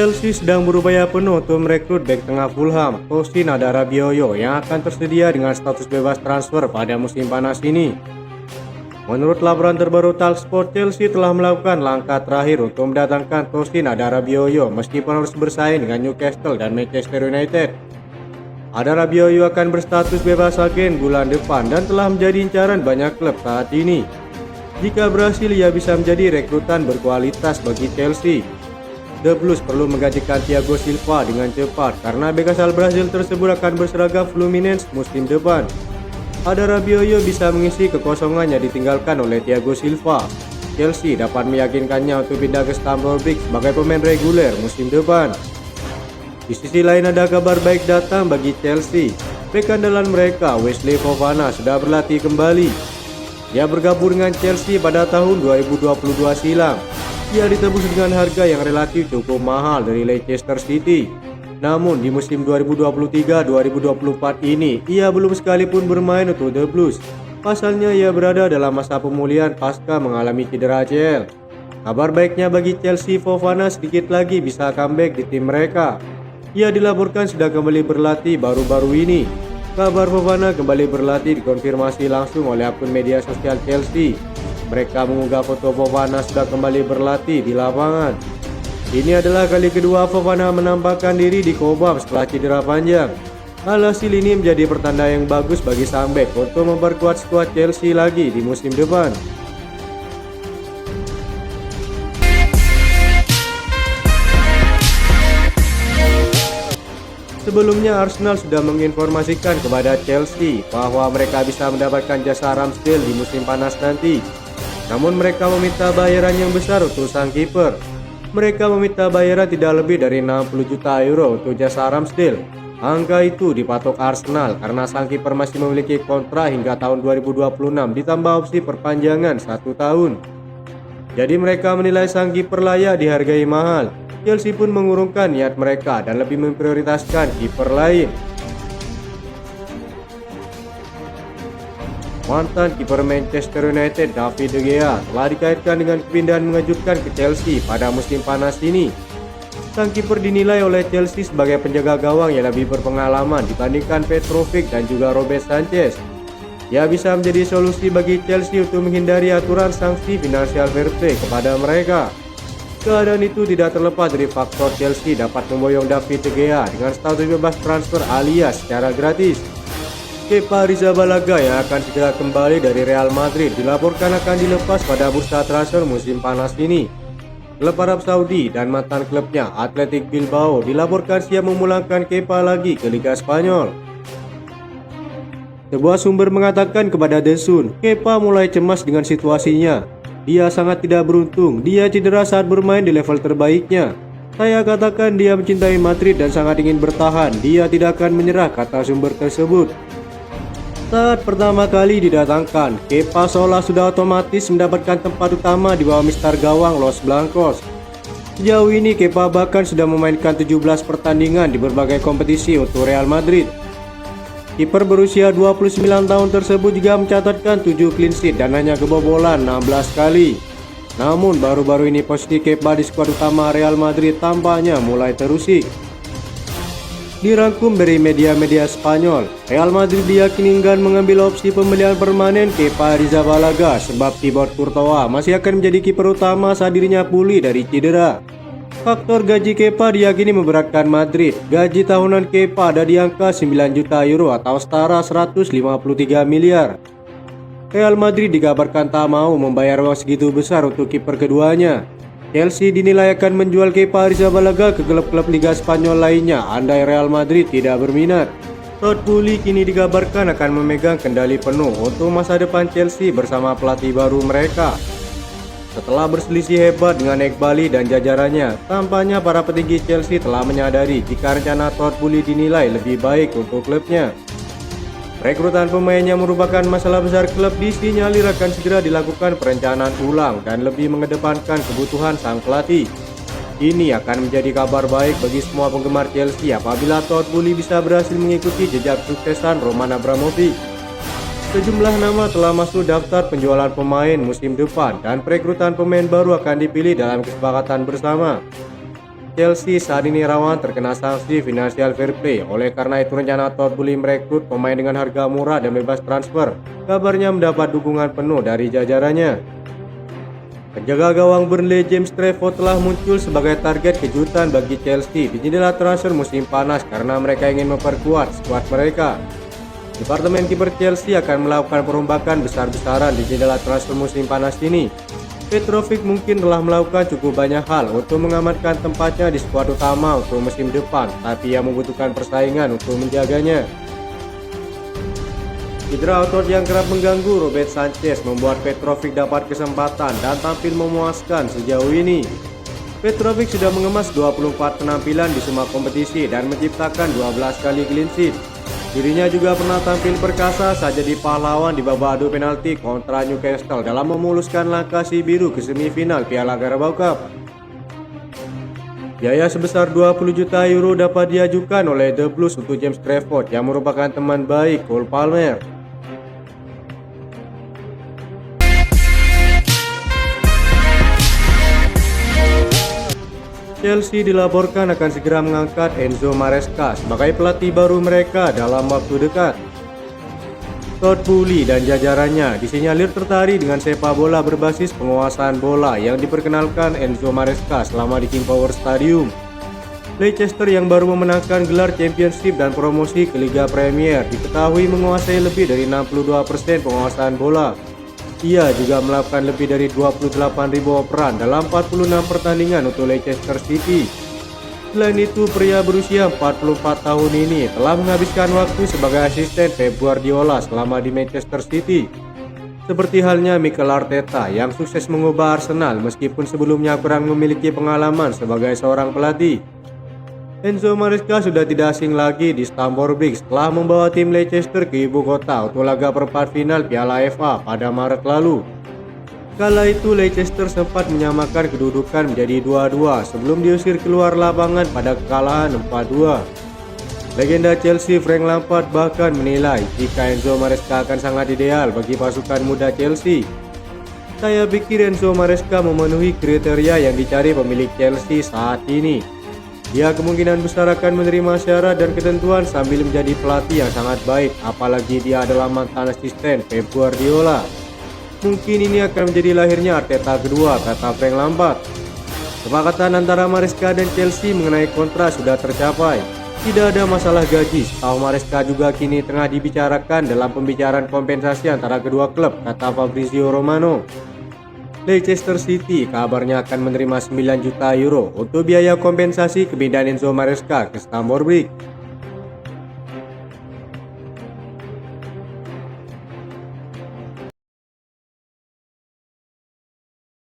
Chelsea sedang berupaya penuh untuk merekrut bek tengah Fulham, Tosin Adarabioyo, yang akan tersedia dengan status bebas transfer pada musim panas ini. Menurut laporan terbaru Talksport, Chelsea telah melakukan langkah terakhir untuk mendatangkan Tosin Adarabioyo meskipun harus bersaing dengan Newcastle dan Manchester United. Adarabioyo akan berstatus bebas agen bulan depan dan telah menjadi incaran banyak klub saat ini. Jika berhasil, ia bisa menjadi rekrutan berkualitas bagi Chelsea. The Blues perlu menggantikan Thiago Silva dengan cepat karena bek asal Brasil tersebut akan berseragam Fluminense musim depan. Adarabioyo bisa mengisi kekosongan yang ditinggalkan oleh Thiago Silva. Chelsea dapat meyakinkannya untuk pindah ke Stamford Bridge sebagai pemain reguler musim depan. Di sisi lain ada kabar baik datang bagi Chelsea. Bek andalan mereka, Wesley Fofana, sudah berlatih kembali. Ia bergabung dengan Chelsea pada tahun 2022 silam. Ia ditebus dengan harga yang relatif cukup mahal dari Leicester City. Namun di musim 2023-2024 ini, ia belum sekalipun bermain untuk The Blues. Pasalnya ia berada dalam masa pemulihan pasca mengalami cedera ACL. Kabar baiknya bagi Chelsea, Fofana sedikit lagi bisa comeback di tim mereka. Ia dilaporkan sudah kembali berlatih baru-baru ini. Kabar Fofana kembali berlatih dikonfirmasi langsung oleh akun media sosial Chelsea. Mereka mengunggah foto Fofana sudah kembali berlatih di lapangan. Ini adalah kali kedua Fofana menampakkan diri di Cobham setelah cedera panjang. Alhasil ini menjadi pertanda yang bagus bagi sang bek untuk memperkuat skuad Chelsea lagi di musim depan. Sebelumnya Arsenal sudah menginformasikan kepada Chelsea bahwa mereka bisa mendapatkan jasa Ramsdale di musim panas nanti. Namun mereka meminta bayaran yang besar untuk sang kiper. Mereka meminta bayaran tidak lebih dari 60 juta euro untuk jasa Ramsdale. Angka itu dipatok Arsenal karena sang kiper masih memiliki kontrak hingga tahun 2026 ditambah opsi perpanjangan 1 tahun. Jadi mereka menilai sang kiper layak dihargai mahal. Chelsea pun mengurungkan niat mereka dan lebih memprioritaskan kiper lain. Mantan kiper Manchester United David De Gea telah dikaitkan dengan kepindahan mengejutkan ke Chelsea pada musim panas ini. Sang kiper dinilai oleh Chelsea sebagai penjaga gawang yang lebih berpengalaman dibandingkan Petrovic dan juga Robert Sanchez. Ia bisa menjadi solusi bagi Chelsea untuk menghindari aturan sanksi financial fair play kepada mereka. Keadaan itu tidak terlepas dari faktor Chelsea dapat memboyong David De Gea dengan status bebas transfer alias secara gratis. Kepa Arrizabalaga yang akan segera kembali dari Real Madrid dilaporkan akan dilepas pada bursa transfer musim panas ini. Klub Arab Saudi dan mantan klubnya Athletic Bilbao dilaporkan siap memulangkan Kepa lagi ke Liga Spanyol. Sebuah sumber mengatakan kepada The Sun, Kepa mulai cemas dengan situasinya. Dia sangat tidak beruntung, dia cedera saat bermain di level terbaiknya. Saya katakan dia mencintai Madrid dan sangat ingin bertahan, dia tidak akan menyerah, kata sumber tersebut. Saat pertama kali didatangkan, Kepa seolah sudah otomatis mendapatkan tempat utama di bawah mister gawang Los Blancos. Sejauh ini Kepa bahkan sudah memainkan 17 pertandingan di berbagai kompetisi untuk Real Madrid. Kiper berusia 29 tahun tersebut juga mencatatkan 7 clean sheet dan hanya kebobolan 16 kali. Namun baru-baru ini posisi Kepa di skuad utama Real Madrid tampaknya mulai terusik. Dirangkum dari media-media Spanyol, Real Madrid diyakini enggan mengambil opsi pembelian permanen Kepa Arrizabalaga sebab Thibaut Courtois masih akan menjadi kiper utama saat dirinya pulih dari cedera. Faktor gaji Kepa diyakini memberatkan Madrid. Gaji tahunan Kepa ada di angka 9 juta euro atau setara 153 miliar. Real Madrid dikabarkan tak mau membayar uang segitu besar untuk kiper keduanya. Chelsea dinilai akan menjual Kepa Arrizabalaga ke klub-klub Liga Spanyol lainnya andai Real Madrid tidak berminat. Todd Boehly kini dikabarkan akan memegang kendali penuh untuk masa depan Chelsea bersama pelatih baru mereka. Setelah berselisih hebat dengan Eghbali dan jajarannya, tampaknya para petinggi Chelsea telah menyadari jika rencana Todd Boehly dinilai lebih baik untuk klubnya. Rekrutan pemain yang merupakan masalah besar klub disinyalir akan segera dilakukan perencanaan ulang dan lebih mengedepankan kebutuhan sang pelatih. Ini akan menjadi kabar baik bagi semua penggemar Chelsea apabila Todd Boehly bisa berhasil mengikuti jejak suksesan Roman Abramovich. Sejumlah nama telah masuk daftar penjualan pemain musim depan dan perekrutan pemain baru akan dipilih dalam kesepakatan bersama. Chelsea saat ini rawan terkena sanksi financial fair play. Oleh karena itu rencana Todd Boehly merekrut pemain dengan harga murah dan bebas transfer kabarnya mendapat dukungan penuh dari jajarannya. Penjaga gawang Burnley James Trafford telah muncul sebagai target kejutan bagi Chelsea di jendela transfer musim panas karena mereka ingin memperkuat skuad mereka. Departemen kiper Chelsea akan melakukan perombakan besar-besaran di jendela transfer musim panas ini. Petrovic mungkin telah melakukan cukup banyak hal untuk mengamankan tempatnya di skuad utama untuk musim depan, tapi ia membutuhkan persaingan untuk menjaganya. Cedera otot yang kerap mengganggu Robert Sanchez membuat Petrovic dapat kesempatan dan tampil memuaskan sejauh ini. Petrovic sudah mengemas 24 penampilan di semua kompetisi dan menciptakan 12 kali clean sheet. Dirinya juga pernah tampil perkasa saat jadi pahlawan di babak adu penalti kontra Newcastle dalam memuluskan langkah si biru ke semifinal Piala Carabao Cup. Biaya sebesar 20 juta euro dapat diajukan oleh The Blues untuk James Trafford yang merupakan teman baik Cole Palmer. Chelsea dilaporkan akan segera mengangkat Enzo Maresca sebagai pelatih baru mereka dalam waktu dekat. Todd Boehly dan jajarannya disinyalir tertarik dengan sepak bola berbasis penguasaan bola yang diperkenalkan Enzo Maresca selama di King Power Stadium. Leicester yang baru memenangkan gelar Championship dan promosi ke Liga Premier diketahui menguasai lebih dari 62% penguasaan bola. Ia juga melakukan lebih dari 28.000 operan dalam 46 pertandingan untuk Leicester City. Selain itu, pria berusia 44 tahun ini telah menghabiskan waktu sebagai asisten Pep Guardiola selama di Manchester City. Seperti halnya Mikel Arteta yang sukses mengubah Arsenal meskipun sebelumnya kurang memiliki pengalaman sebagai seorang pelatih. Enzo Maresca sudah tidak asing lagi di Stamford Bridge setelah membawa tim Leicester ke ibu kota untuk laga perempat final Piala FA pada Maret lalu. Kala itu Leicester sempat menyamakan kedudukan menjadi 2-2 sebelum diusir keluar lapangan pada kekalahan 4-2. Legenda Chelsea Frank Lampard bahkan menilai jika Enzo Maresca akan sangat ideal bagi pasukan muda Chelsea. Saya pikir Enzo Maresca memenuhi kriteria yang dicari pemilik Chelsea saat ini. Dia kemungkinan besar akan menerima syarat dan ketentuan sambil menjadi pelatih yang sangat baik, apalagi dia adalah mantan asisten Pep Guardiola. Mungkin ini akan menjadi lahirnya Arteta kedua, kata Frank Lampard. Kesepakatan antara Maresca dan Chelsea mengenai kontrak sudah tercapai. Tidak ada masalah gaji, setahu Maresca juga kini tengah dibicarakan dalam pembicaraan kompensasi antara kedua klub, kata Fabrizio Romano. Leicester City kabarnya akan menerima 9 juta euro untuk biaya kompensasi kepindahan Enzo Maresca ke Stamford Bridge.